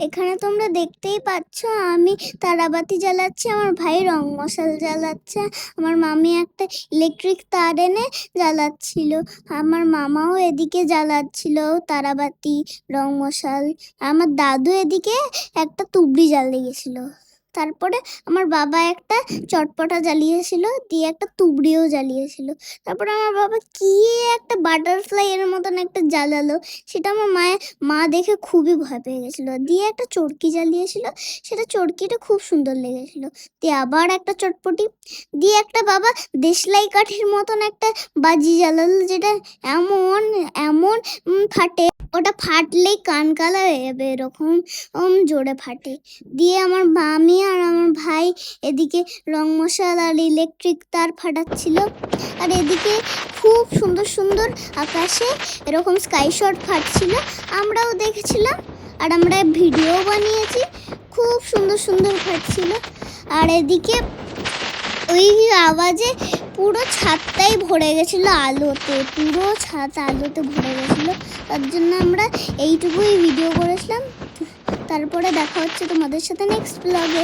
এখানে তোমরা দেখতেই পাচ্ছ আমি তারাবাতি জ্বালাচ্ছি, আমার ভাই রং মশাল জ্বালাচ্ছে, আমার মামি একটা ইলেকট্রিক তার এনে জ্বালাচ্ছিল, আমার মামাও এদিকে জ্বালাচ্ছিল তারাবাতি রং মশাল, আমার দাদু এদিকে একটা তুবড়ি জ্বালিয়েছিল। তারপরে আমার বাবা একটা চটপটা জ্বালিয়েছিল, দিয়ে একটা তুবড়িও জ্বালিয়েছিল। তারপরে আমার বাবা কি একটা বাটারফ্লাই এর মতন একটা জ্বালালো, সেটা আমার মা দেখে খুবই ভয় পেয়ে গেছিলো। দিয়ে একটা চরকি জ্বালিয়েছিল, সেটা চরকিটা খুব সুন্দর লেগেছিল। দিয়ে আবার একটা চটপটি, দিয়ে একটা বাবা দেশলাই কাঠির মতন একটা বাজি জ্বালালো, যেটা এমন এমন ফাটে, ওটা ফাটলেই কান কালা হয়ে যাবে, এরকম জোরে ফাটে। দিয়ে আমার মামি আর আমার ভাই এদিকে রং মশাল আর ইলেকট্রিক তার ফাটাচ্ছিল, আর এদিকে খুব সুন্দর সুন্দর আকাশে এরকম স্কাই শট ফাটছিল, আমরাও দেখেছিলাম আর আমরা ভিডিও বানিয়েছি। খুব সুন্দর সুন্দর ফাটছিল, আর এদিকে ওই আওয়াজে পুরো ছাদটাই ভরে গেছিলো আলোতে, পুরো ছাদ আলোতে ভরে গেছিলো। তার জন্য আমরা এইটুকুই ভিডিও করেছিলাম। তারপরে দেখা হচ্ছে তোমাদের সাথে নেক্সট ব্লগে।